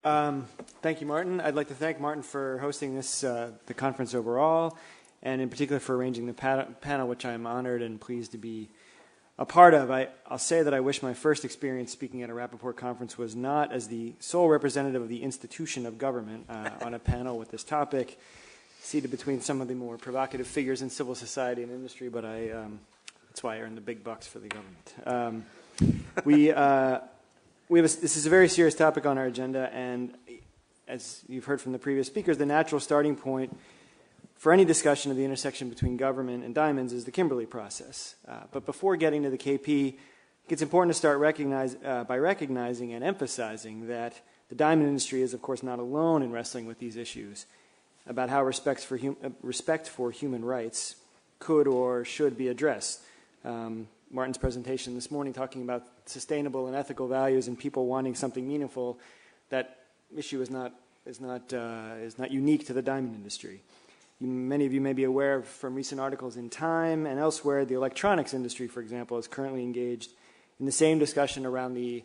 Thank you, Martin. I'd like to thank Martin for hosting the conference overall, and in particular for arranging the panel, which I'm honored and pleased to be a part of. I'll say that I wish my first experience speaking at a Rappaport conference was not as the sole representative of the institution of government on a panel with this topic, seated between some of the more provocative figures in civil society and industry, but that's why I earned the big bucks for the government. This is a very serious topic on our agenda, and as you've heard from the previous speakers, the natural starting point for any discussion of the intersection between government and diamonds is the Kimberley process. But before getting to the KP, it's important to start by recognizing and emphasizing that the diamond industry is, of course, not alone in wrestling with these issues about how respect for human rights could or should be addressed. Martin's presentation this morning talking about sustainable and ethical values and people wanting something meaningful, that issue is not unique to the diamond industry. Many of you may be aware from recent articles in Time and elsewhere, the electronics industry, for example, is currently engaged in the same discussion around the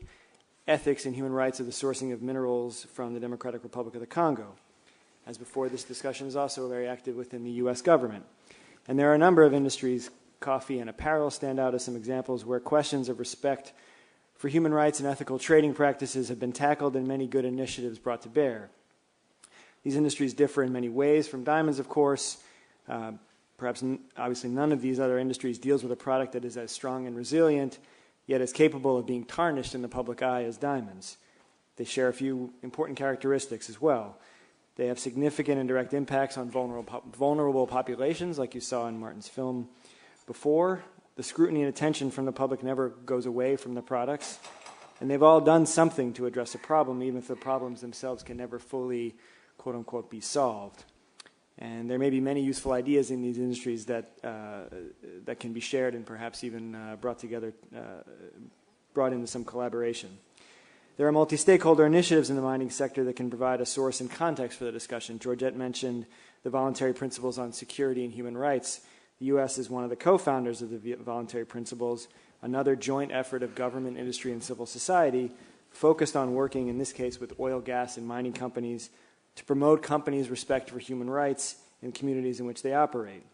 ethics and human rights of the sourcing of minerals from the Democratic Republic of the Congo. As before, this discussion is also very active within the U.S. government. And there are a number of industries, coffee and apparel stand out as some examples where questions of respect for human rights and ethical trading practices have been tackled and many good initiatives brought to bear. These industries differ in many ways from diamonds, of course. Obviously, none of these other industries deals with a product that is as strong and resilient, yet as capable of being tarnished in the public eye as diamonds. They share a few important characteristics as well. They have significant and direct impacts on vulnerable populations, like you saw in Martin's film before. The scrutiny and attention from the public never goes away from the products, and they've all done something to address a problem, even if the problems themselves can never fully, quote-unquote, be solved. And there may be many useful ideas in these industries that can be shared and perhaps even brought into some collaboration. There are multi-stakeholder initiatives in the mining sector that can provide a source and context for the discussion. Georgette mentioned the voluntary principles on security and human rights. The U.S. is one of the co-founders of the voluntary principles, another joint effort of government, industry, and civil society focused on working, in this case, with oil, gas, and mining companies to promote companies' respect for human rights in communities in which they operate.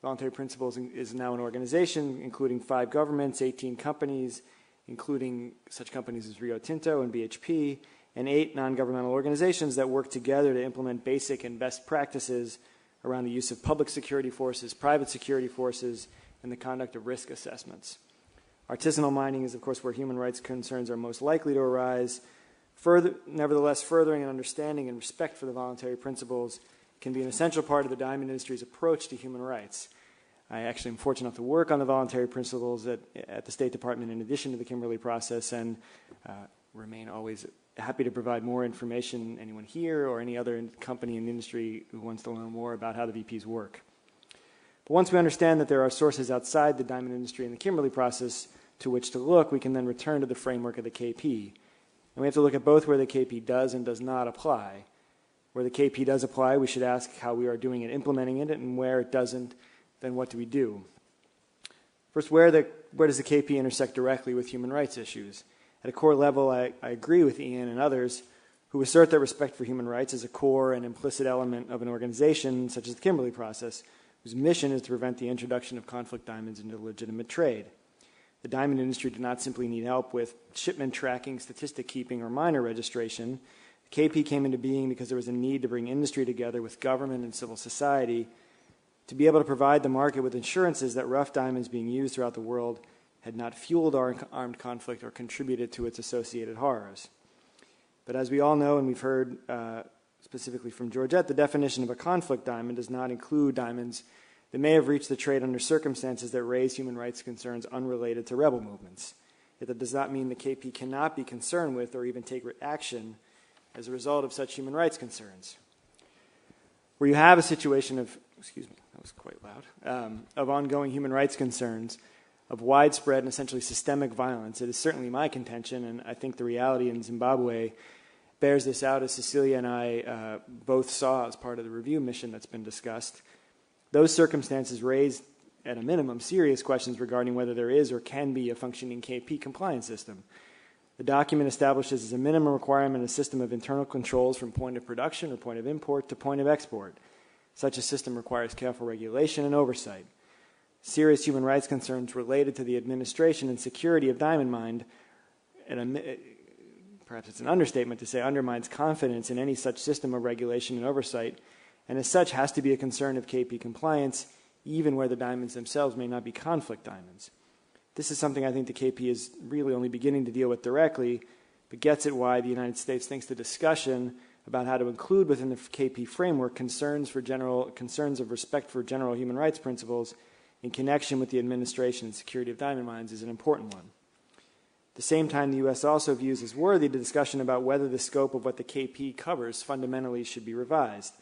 Voluntary Principles is now an organization including 5 governments, 18 companies, including such companies as Rio Tinto and BHP, and 8 non-governmental organizations that work together to implement basic and best practices around the use of public security forces, private security forces, and the conduct of risk assessments. Artisanal mining is, of course, where human rights concerns are most likely to arise. Nevertheless, furthering an understanding and respect for the voluntary principles can be an essential part of the diamond industry's approach to human rights. I actually am fortunate enough to work on the voluntary principles at the State Department in addition to the Kimberley process, and remain always happy to provide more information, anyone here or any other company in the industry who wants to learn more about how the VPs work. But once we understand that there are sources outside the diamond industry and the Kimberley process to which to look, we can then return to the framework of the KP. And we have to look at both where the KP does and does not apply. Where the KP does apply, we should ask how we are doing in implementing it, and where it doesn't, then what do we do? First, where does the KP intersect directly with human rights issues? At a core level, I agree with Ian and others who assert that respect for human rights is a core and implicit element of an organization such as the Kimberley process, whose mission is to prevent the introduction of conflict diamonds into legitimate trade. The diamond industry did not simply need help with shipment tracking, statistic keeping, or miner registration. The KP came into being because there was a need to bring industry together with government and civil society to be able to provide the market with assurances that rough diamonds being used throughout the world had not fueled armed conflict or contributed to its associated horrors. But as we all know, and we've heard specifically from Georgette, the definition of a conflict diamond does not include diamonds that may have reached the trade under circumstances that raise human rights concerns unrelated to rebel movements. Yet that does not mean the KP cannot be concerned with or even take action as a result of such human rights concerns. Where you have a situation of, excuse me, that was quite loud, of ongoing human rights concerns, of widespread and essentially systemic violence, it is certainly my contention, and I think the reality in Zimbabwe bears this out, as Cecilia and I both saw as part of the review mission that's been discussed. Those circumstances raise, at a minimum, serious questions regarding whether there is or can be a functioning KP compliance system. The document establishes as a minimum requirement a system of internal controls from point of production or point of import to point of export. Such a system requires careful regulation and oversight. Serious human rights concerns related to the administration and security of diamond mine, perhaps it's an understatement to say, undermines confidence in any such system of regulation and oversight, and as such has to be a concern of KP compliance, even where the diamonds themselves may not be conflict diamonds. This is something I think the KP is really only beginning to deal with directly, but gets at why the United States thinks the discussion about how to include within the KP framework concerns of respect for general human rights principles in connection with the administration and security of diamond mines is an important one. At the same time, the U.S. also views as worthy the discussion about whether the scope of what the KP covers fundamentally should be revised.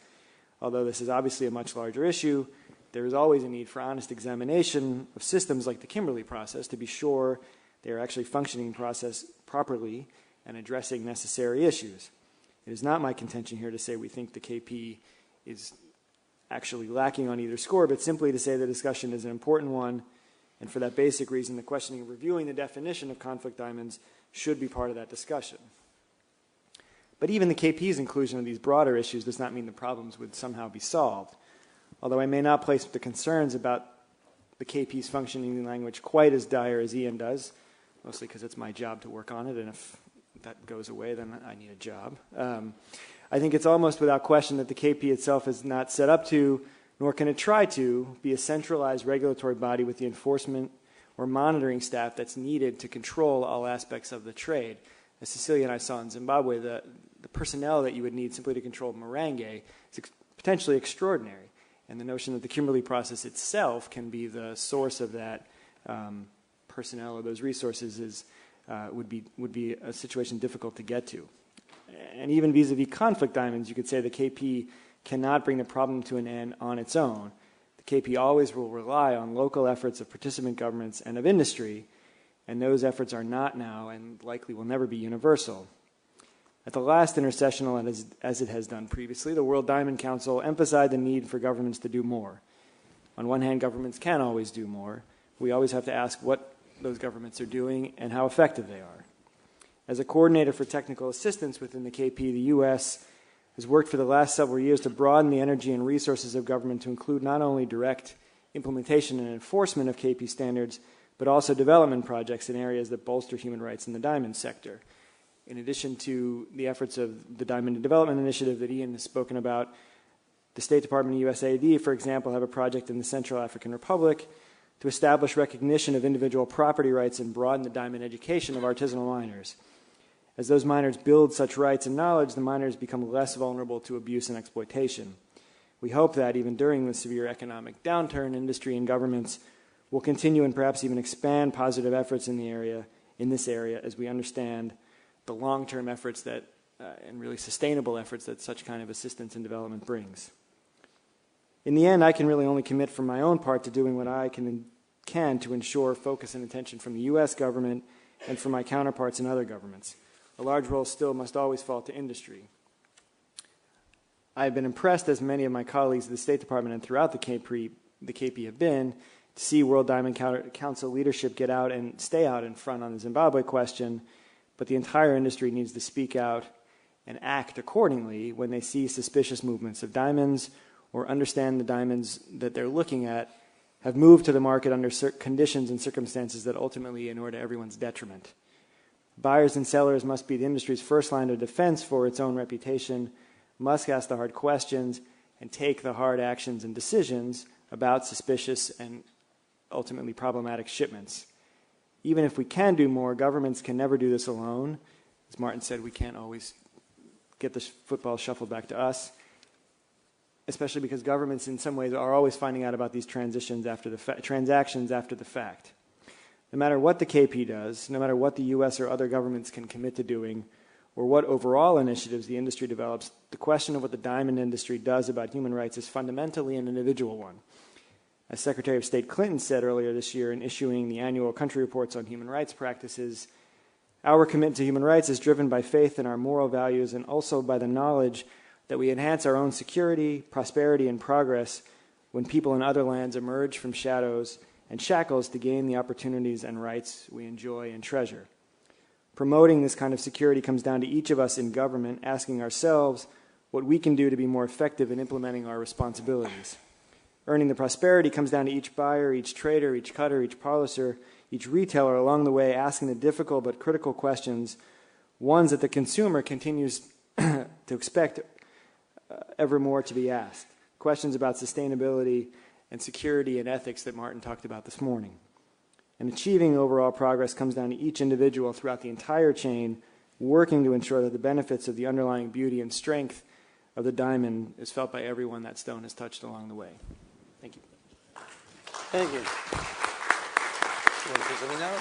Although this is obviously a much larger issue, there is always a need for honest examination of systems like the Kimberley process to be sure they are actually functioning properly and addressing necessary issues. It is not my contention here to say we think the KP is actually lacking on either score, but simply to say the discussion is an important one, and for that basic reason, the questioning of reviewing the definition of conflict diamonds should be part of that discussion. But even the KP's inclusion of these broader issues does not mean the problems would somehow be solved. Although I may not place the concerns about the KP's functioning language quite as dire as Ian does, mostly because it's my job to work on it, and if that goes away, then I need a job. I think it's almost without question that the KP itself is not set up to, nor can it try to, be a centralized regulatory body with the enforcement or monitoring staff that's needed to control all aspects of the trade. As Cecilia and I saw in Zimbabwe, the personnel that you would need simply to control meringue is potentially extraordinary. And the notion that the Kimberley process itself can be the source of that personnel or those resources would be a situation difficult to get to. And even vis-a-vis conflict diamonds, you could say the KP cannot bring the problem to an end on its own. The KP always will rely on local efforts of participant governments and of industry, and those efforts are not now and likely will never be universal. At the last intersessional, and as it has done previously, the World Diamond Council emphasized the need for governments to do more. On one hand, governments can always do more. We always have to ask what those governments are doing and how effective they are. As a coordinator for technical assistance within the KP, the U.S. has worked for the last several years to broaden the energy and resources of government to include not only direct implementation and enforcement of KP standards, but also development projects in areas that bolster human rights in the diamond sector. In addition to the efforts of the Diamond Development Initiative that Ian has spoken about, the State Department and USAID, for example, have a project in the Central African Republic to establish recognition of individual property rights and broaden the diamond education of artisanal miners. As those miners build such rights and knowledge, the miners become less vulnerable to abuse and exploitation. We hope that even during the severe economic downturn, industry and governments will continue and perhaps even expand positive efforts in this area as we understand the long-term efforts that, and really sustainable efforts that such kind of assistance and development brings. In the end, I can really only commit for my own part to doing what I can to ensure focus and attention from the U.S. government and from my counterparts in other governments. A large role still must always fall to industry. I have been impressed, as many of my colleagues at the State Department and throughout the KP have been, to see World Diamond Council leadership get out and stay out in front on the Zimbabwe question, but the entire industry needs to speak out and act accordingly when they see suspicious movements of diamonds or understand the diamonds that they're looking at have moved to the market under conditions and circumstances that ultimately inure to everyone's detriment. Buyers and sellers must be the industry's first line of defense for its own reputation, must ask the hard questions, and take the hard actions and decisions about suspicious and ultimately problematic shipments. Even if we can do more, governments can never do this alone. As Martin said, we can't always get the football shuffled back to us, especially because governments in some ways are always finding out about these transactions after the fact. No matter what the KP does, no matter what the U.S. or other governments can commit to doing, or what overall initiatives the industry develops, the question of what the diamond industry does about human rights is fundamentally an individual one. As Secretary of State Clinton said earlier this year in issuing the annual country reports on human rights practices, our commitment to human rights is driven by faith in our moral values and also by the knowledge that we enhance our own security, prosperity, and progress when people in other lands emerge from shadows and shackles to gain the opportunities and rights we enjoy and treasure. Promoting this kind of security comes down to each of us in government asking ourselves what we can do to be more effective in implementing our responsibilities. Earning the prosperity comes down to each buyer, each trader, each cutter, each polisher, each retailer along the way asking the difficult but critical questions, ones that the consumer continues to expect ever more to be asked. Questions about sustainability and security and ethics that Martin talked about this morning. And achieving overall progress comes down to each individual throughout the entire chain working to ensure that the benefits of the underlying beauty and strength of the diamond is felt by everyone that stone has touched along the way. Thank you. Thank you. You want to say something now?